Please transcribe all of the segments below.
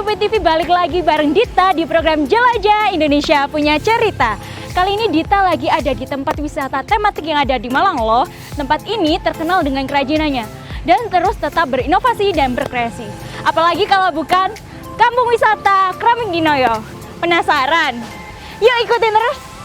Sobat TV, balik lagi bareng Dita di program Jelajah Indonesia Punya Cerita. Kali ini Dita lagi ada di tempat wisata tematik yang ada di Malang loh. Tempat ini terkenal dengan kerajinannya dan terus tetap berinovasi dan berkreasi. Apalagi kalau bukan Kampung Wisata Kramik Dinoyo. Penasaran? Yuk ikutin terus!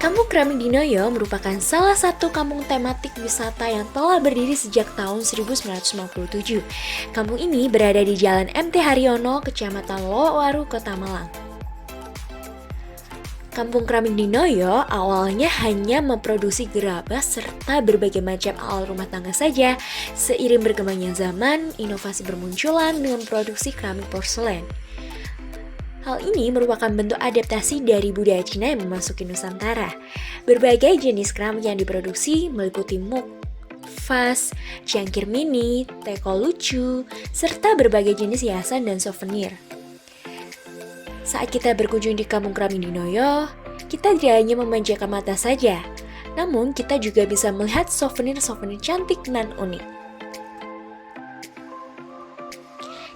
Kampung Kramik Dinoyo merupakan salah satu kampung tematik wisata yang telah berdiri sejak tahun 1957. Kampung ini berada di Jalan MT Haryono, Kecamatan Lowaru, Kota Malang. Kampung Kramik Dinoyo awalnya hanya memproduksi gerabah serta berbagai macam alat rumah tangga saja. Seiring berkembangnya zaman, inovasi bermunculan dengan produksi keramik porselen. Hal ini merupakan bentuk adaptasi dari budaya Cina yang memasuki Nusantara. Berbagai jenis keramik yang diproduksi meliputi muk, vas, cangkir mini, teko lucu, serta berbagai jenis hiasan dan souvenir. Saat kita berkunjung di Kampung Kramik Dinoyo, kita tidak hanya memanjakan mata saja, namun kita juga bisa melihat souvenir-souvenir cantik dan unik.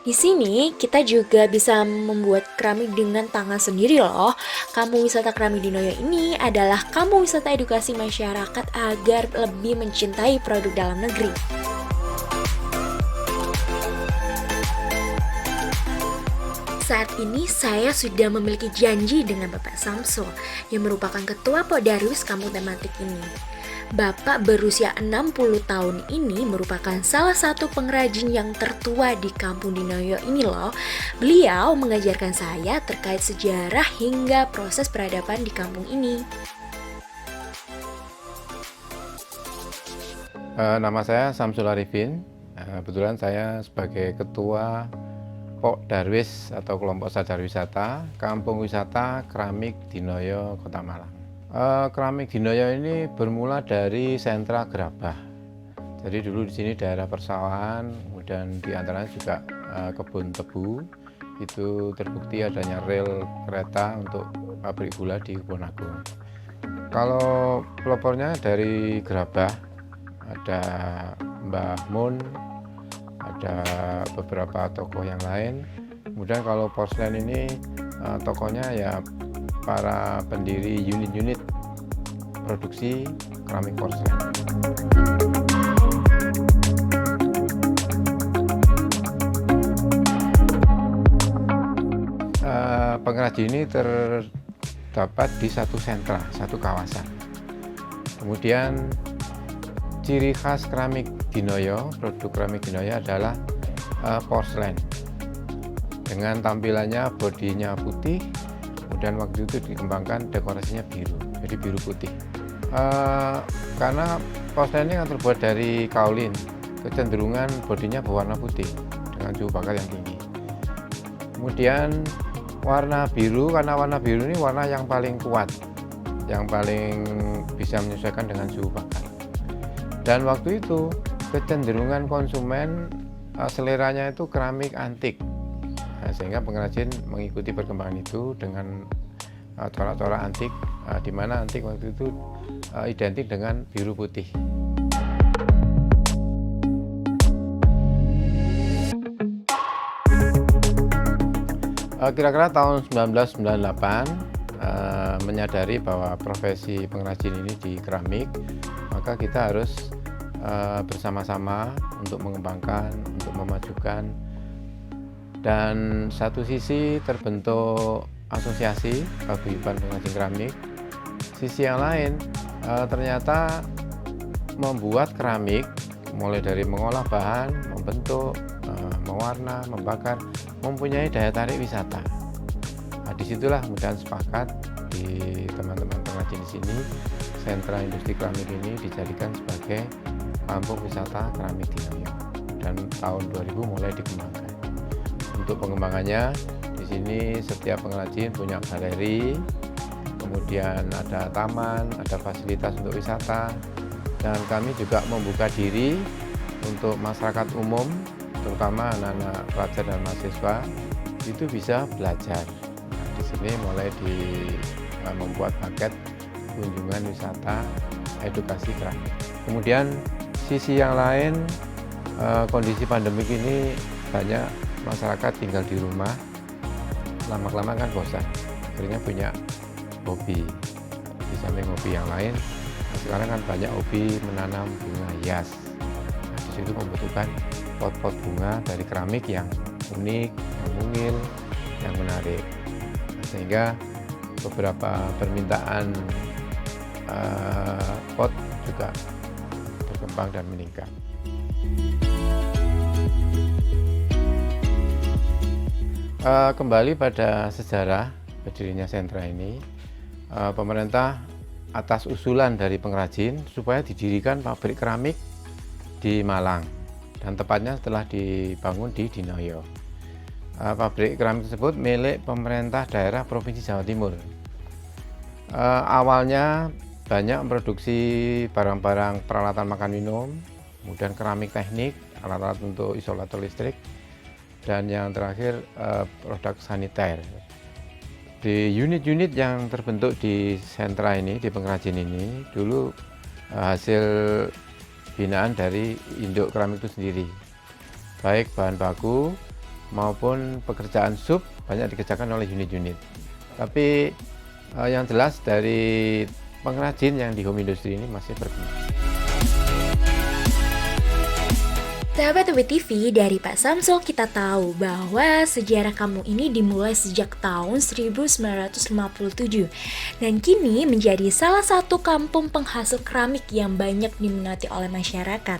Di sini kita juga bisa membuat keramik dengan tangan sendiri loh. Kampung Wisata Kramik Dinoyo ini adalah kampung wisata edukasi masyarakat agar lebih mencintai produk dalam negeri. Saat ini saya sudah memiliki janji dengan Bapak Samsul yang merupakan Ketua Podarwis Kampung Tematik ini. Bapak berusia 60 tahun ini merupakan salah satu pengrajin yang tertua di Kampung Dinoyo ini loh. Beliau mengajarkan saya terkait sejarah hingga proses peradaban di kampung ini. Nama saya Samsul Arifin. Kebetulan saya sebagai Ketua Podarwis atau Kelompok Sadar Wisata Kampung Wisata Kramik Dinoyo, Kota Malang. Kramik Dinoyo ini bermula dari sentra gerabah. Jadi dulu di sini daerah persawahan, kemudian di antaranya juga kebun tebu. Itu terbukti adanya rel kereta untuk pabrik gula di Kebonagung. Kalau pelopornya dari gerabah, ada Mbah Mun, ada beberapa tokoh yang lain. Kemudian kalau porselen ini tokohnya ya para pendiri unit-unit produksi keramik porselen. Pengrajin ini terdapat di satu sentra, satu kawasan. Kemudian ciri khas keramik Dinoyo, produk keramik Dinoyo adalah porselen. Dengan tampilannya bodinya putih, kemudian waktu itu dikembangkan dekorasinya biru, jadi biru putih. Karena porselen ini kan terbuat dari kaolin, kecenderungan bodinya berwarna putih dengan suhu bakar yang tinggi. Kemudian warna biru, karena warna biru ini warna yang paling kuat, yang paling bisa menyesuaikan dengan suhu bakar. Dan waktu itu kecenderungan konsumen seleranya itu keramik antik. Sehingga pengrajin mengikuti perkembangan itu dengan corak-corak antik, di mana antik waktu itu identik dengan biru putih. Kira-kira tahun 1998 menyadari bahwa profesi pengrajin ini di keramik, maka kita harus bersama-sama untuk mengembangkan, untuk memajukan. Dan satu sisi terbentuk asosiasi paguyuban pengrajin keramik, sisi yang lain ternyata membuat keramik mulai dari mengolah bahan, membentuk, mewarna, membakar, mempunyai daya tarik wisata. Nah, disitulah kemudian sepakat di teman-teman pengrajin di sini, sentra industri keramik ini dijadikan sebagai kampung wisata keramik Dinoyo. Dan tahun 2000 mulai dikembangkan. Untuk pengembangannya, di sini setiap pengrajin punya galeri, kemudian ada taman, ada fasilitas untuk wisata, dan kami juga membuka diri untuk masyarakat umum, terutama anak-anak pelajar dan mahasiswa, itu bisa belajar. di sini mulai membuat paket kunjungan wisata edukasi keramik. Kemudian sisi yang lain, kondisi pandemik ini banyak masyarakat tinggal di rumah, lama-kelamaan kan bosan, akhirnya punya hobi. Di samping hobi yang lain, sekarang kan banyak hobi menanam bunga hias. Nah, di situ membutuhkan pot-pot bunga dari keramik yang unik, yang mungil, yang menarik. Nah, sehingga beberapa permintaan pot juga berkembang dan meningkat. Kembali pada sejarah berdirinya sentra ini, pemerintah atas usulan dari pengrajin supaya didirikan pabrik keramik di Malang, dan tepatnya setelah dibangun di Dinoyo. Pabrik keramik tersebut milik pemerintah daerah Provinsi Jawa Timur. Awalnya banyak memproduksi barang-barang peralatan makan minum, kemudian keramik teknik, alat-alat untuk isolator listrik, dan yang terakhir produk saniter. Di unit-unit yang terbentuk di sentra ini, di pengrajin ini, dulu hasil binaan dari induk keramik itu sendiri. Baik bahan baku maupun pekerjaan sub banyak dikerjakan oleh unit-unit. Tapi yang jelas dari pengrajin yang di home industry ini masih berkembang. Sahabat UB TV, dari Pak Samsul kita tahu bahwa sejarah kampung ini dimulai sejak tahun 1957 dan kini menjadi salah satu kampung penghasil keramik yang banyak diminati oleh masyarakat.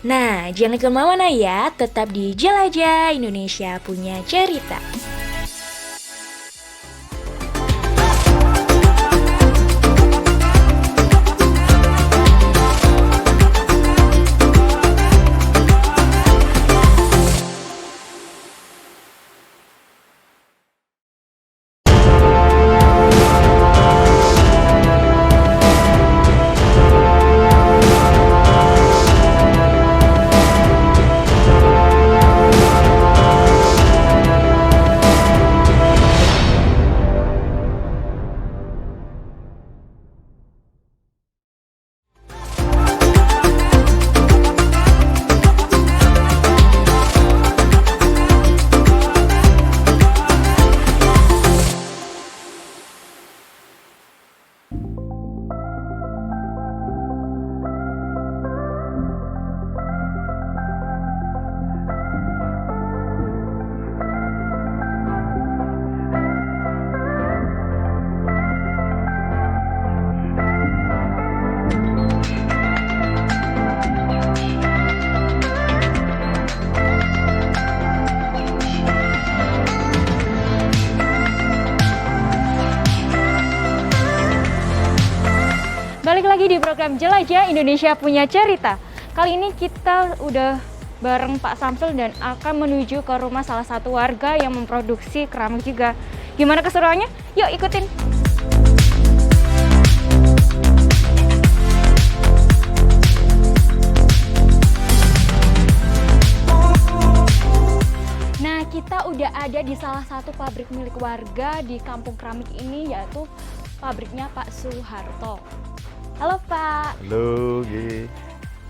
Nah, jangan kemana-mana ya, tetap di Jelajah Indonesia Punya Cerita. Balik lagi di program Jelajah Indonesia Punya Cerita. Kali ini kita udah bareng Pak Samsul dan akan menuju ke rumah salah satu warga yang memproduksi keramik juga. Gimana keseruannya? Yuk ikutin! Nah, kita udah ada di salah satu pabrik milik warga di kampung keramik ini, yaitu pabriknya Pak Suharto. Halo Pak. Halo, Gi.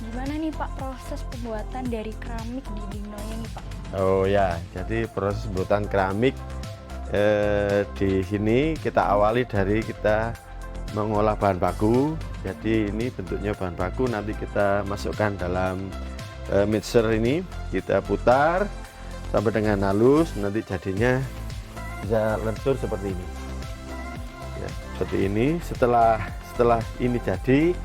Gimana nih Pak proses pembuatan dari keramik di Dinoyo ini Pak? Oh ya, jadi proses pembuatan keramik di sini kita awali dari kita mengolah bahan baku. Jadi ini bentuknya bahan baku, nanti kita masukkan dalam mixer ini, kita putar sampai dengan halus, nanti jadinya bisa lentur seperti ini. Ya, seperti ini. Setelah ini jadi,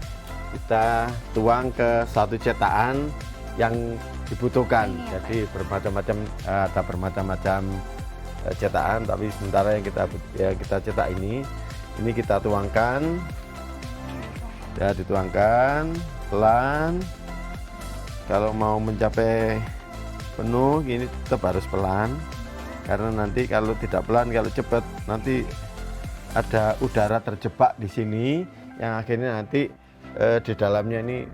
kita tuang ke satu cetakan yang dibutuhkan. Jadi bermacam-macam, ada bermacam-macam cetakan, tapi sementara yang kita cetak ini kita tuangkan, ya dituangkan pelan. Kalau mau mencapai penuh, ini tetap harus pelan, karena nanti kalau tidak pelan, kalau cepat nanti ada udara terjebak di sini yang akhirnya nanti di dalamnya ini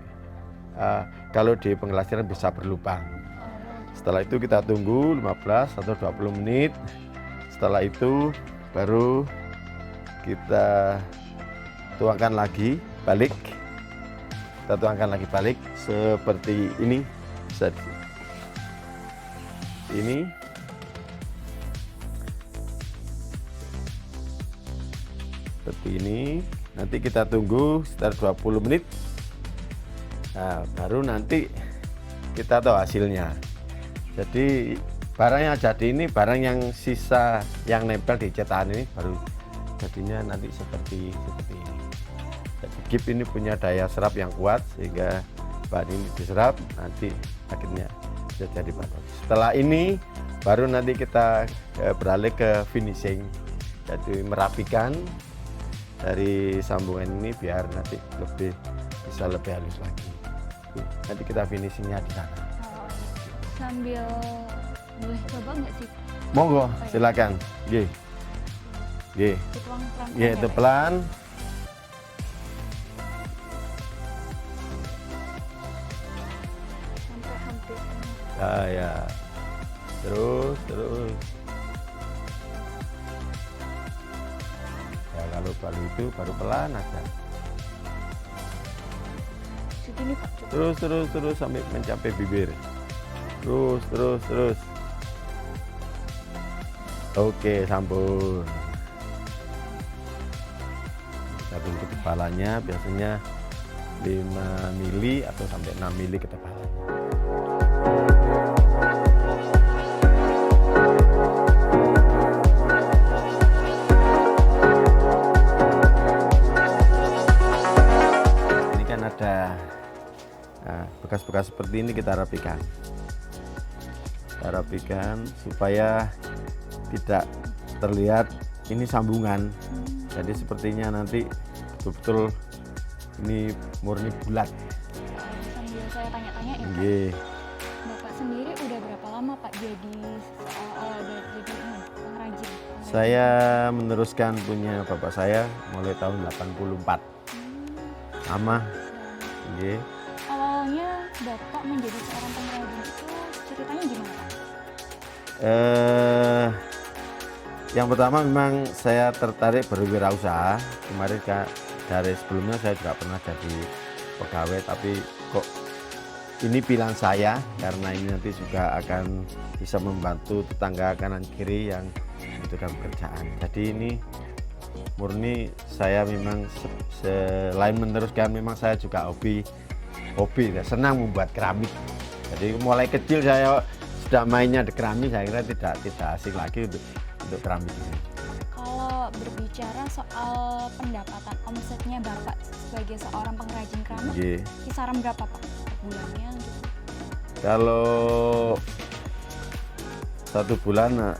kalau di penggelasiran bisa berlubang. Setelah itu kita tunggu 15 atau 20 menit. Setelah itu baru kita tuangkan lagi balik. Kita tuangkan lagi balik seperti ini. Ini seperti ini. Nanti kita tunggu sekitar 20 menit. Nah, baru nanti kita tahu hasilnya. Jadi barang yang jadi ini, barang yang sisa yang nempel di cetakan ini baru jadinya nanti seperti ini. Jadi GIP ini punya daya serap yang kuat sehingga bahan ini diserap, nanti akhirnya bisa jadi bahan. Setelah ini baru nanti kita beralih ke finishing, jadi merapikan dari sambungan ini biar nanti bisa lebih halus lagi. Nanti kita finishingnya di sana. Sambil boleh coba nggak sih? Monggo, silakan. Nggih. Dituang pelan-pelan Nggih, itu pelan. sampai hampir. Ya. Terus. Ya, kalau baru itu baru pelan aja. Segini Pak, coba. Terus sampai mencapai bibir. Terus. Oke, sampun. Kita tunggu ketebalannya, biasanya 5 mili atau sampai 6 mili ketebalannya. Ini kan ada bekas-bekas seperti ini, kita rapikan. Supaya tidak terlihat ini sambungan. Jadi sepertinya nanti betul-betul ini murni bulat. Sambil saya tanya-tanya ya Pak, Nggih. Bapak sendiri udah berapa lama Pak jadi pengrajin? Saya meneruskan punya bapak saya mulai tahun 84. Lama. Nggih. Awalnya Bapak menjadi seorang pengrajin itu ceritanya gimana Pak? Yang pertama memang saya tertarik berwirausaha. Kemarin dari sebelumnya saya juga pernah jadi pegawai, tapi kok ini pilihan saya karena ini nanti juga akan bisa membantu tetangga kanan kiri yang membutuhkan pekerjaan. Jadi ini murni saya memang selain meneruskan, memang saya juga hobi, senang membuat keramik. Jadi mulai kecil saya sudah mainnya di keramik, saya kira tidak asik lagi untuk keramik ini. Kalau berbicara soal pendapatan omsetnya Bapak sebagai seorang pengrajin keramik, Nggih. kisaran berapa Pak per bulannya gitu? Kalau 1 bulan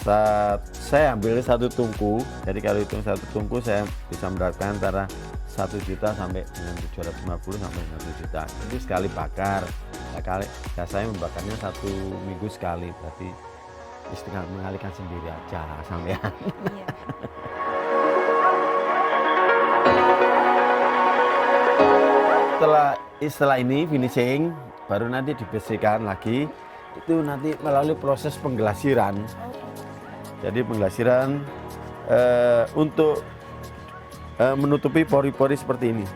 saya ambil 1 tungku. Jadi kalau hitung 1 tungku saya bisa mendapatkan antara 1 juta sampai dengan 750 sampai 1 juta. Itu sekali bakar. Saya membakarnya 1 minggu sekali, berarti istilah mengalihkan sendiri aja sampai. Iya. Setelah ini finishing, baru nanti dibersihkan lagi. Itu nanti melalui proses pengglasiran. Jadi pengglasiran untuk menutupi pori-pori seperti ini.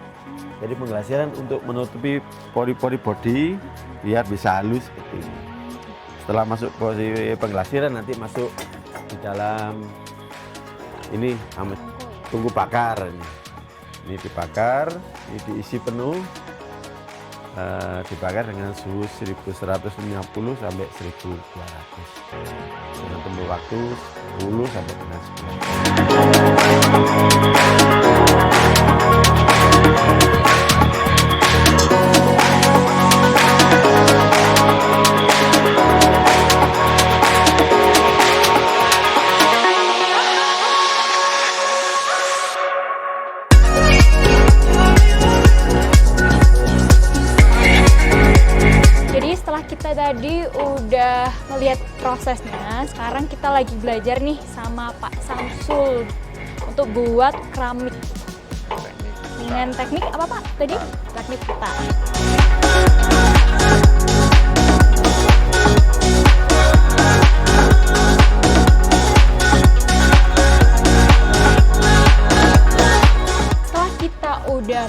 Jadi pengglasiran untuk menutupi pori-pori bodi biar bisa halus seperti ini. Setelah masuk posisi pengglasiran nanti masuk di dalam ini tungku bakar. Ini dibakar, ini diisi penuh, dibakar dengan suhu 1150 sampai 1200 dengan tempuh waktu 10 sampai dengan 10 bulan. Jadi setelah kita tadi udah melihat prosesnya, sekarang kita lagi belajar nih sama Pak Samsul untuk buat keramik dengan teknik apa Pak tadi? Teknik pita.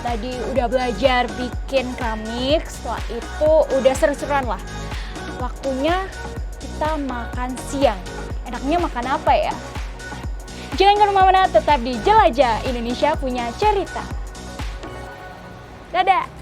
tadi udah belajar bikin keramik, setelah itu udah seru-seruan lah. Waktunya kita makan siang. Enaknya makan apa ya? Jangan kemana-mana, tetap di Jelajah Indonesia Punya Cerita. Dadah!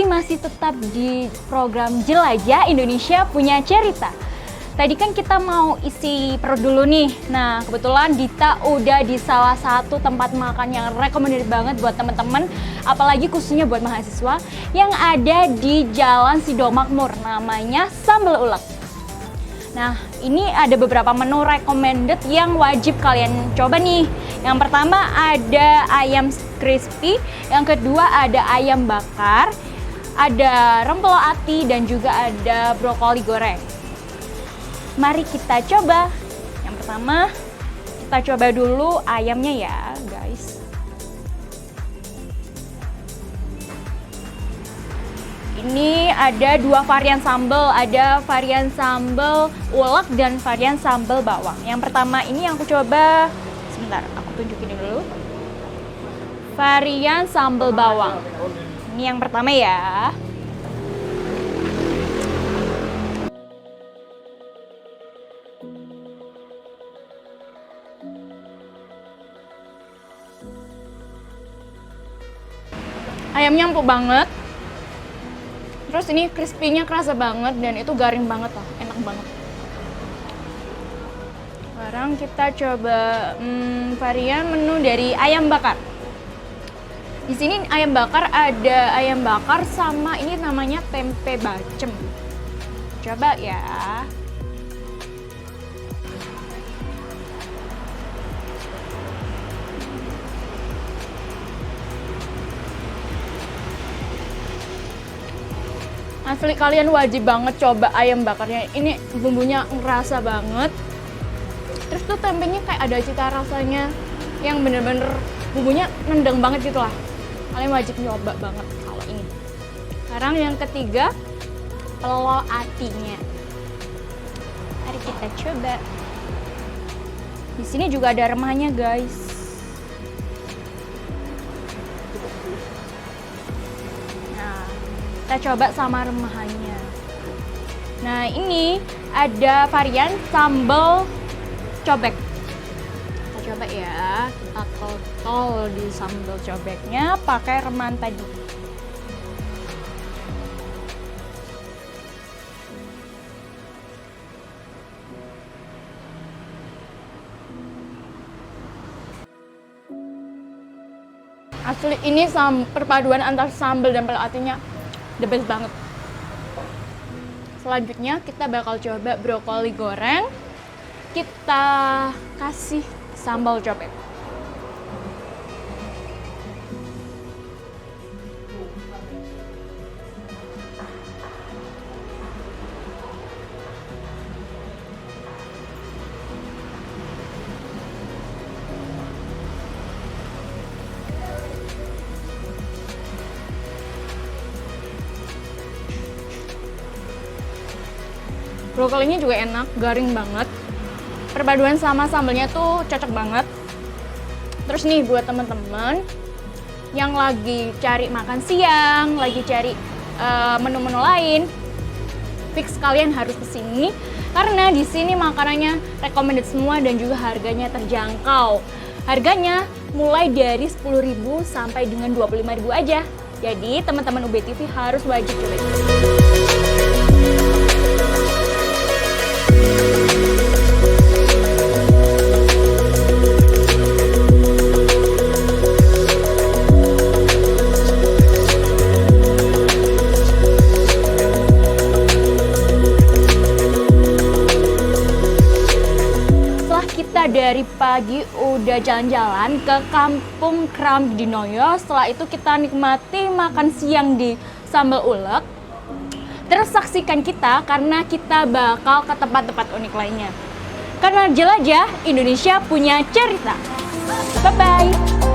Masih tetap di program Jelajah Indonesia Punya Cerita. Tadi kan kita mau isi perut dulu nih. Nah, kebetulan Dita udah di salah satu tempat makan yang recommended banget buat teman-teman, apalagi khususnya buat mahasiswa, yang ada di Jalan Sido Makmur, namanya Sambal Ulek. Nah, ini ada beberapa menu recommended yang wajib kalian coba nih. Yang pertama ada ayam crispy, yang kedua ada ayam bakar, ada rempelo ati, dan juga ada brokoli goreng. Mari kita coba. Yang pertama, kita coba dulu ayamnya ya, guys. Ini ada dua varian sambal, ada varian sambal ulek dan varian sambal bawang. Yang pertama ini yang aku coba, sebentar, aku tunjukin dulu. Varian sambal bawang. Ini yang pertama ya. Ayamnya empuk banget. Terus ini crispy-nya kerasa banget dan itu garing banget loh, enak banget. Sekarang kita coba varian menu dari ayam bakar. Di sini ayam bakar ada ayam bakar sama ini namanya tempe bacem. Coba ya. Asli kalian wajib banget coba ayam bakarnya. Ini bumbunya ngerasa banget. Terus tuh tempenya kayak ada cita rasanya yang bener-bener bumbunya nendang banget gitu lah. Kalian wajib nyoba banget kalau ini. Sekarang yang ketiga, pelo atinya. Mari kita coba. Di sini juga ada remahnya, guys. Nah, kita coba sama remahannya. Nah, ini ada varian sambal cobek. Kita coba ya, kita tol di sambal cobeknya pakai reman tadi. Asli ini perpaduan antara sambal dan pelo atinya the best banget. Selanjutnya kita bakal coba brokoli goreng. Kita kasih sambal cobek. Brokolinya juga enak, garing banget. Perpaduan sama sambalnya tuh cocok banget. Terus nih buat teman-teman yang lagi cari makan siang, lagi cari menu-menu lain, fix kalian harus kesini karena di sini makanannya recommended semua dan juga harganya terjangkau. Harganya mulai dari 10.000 sampai dengan 25.000 aja. Jadi teman-teman UB TV harus wajib coba. Dari pagi udah jalan-jalan ke Kampung Keramik di Noyo. Setelah itu kita nikmati makan siang di sambal ulek. Terus saksikan kita karena kita bakal ke tempat-tempat unik lainnya. Karena jelajah Indonesia punya cerita. Bye-bye.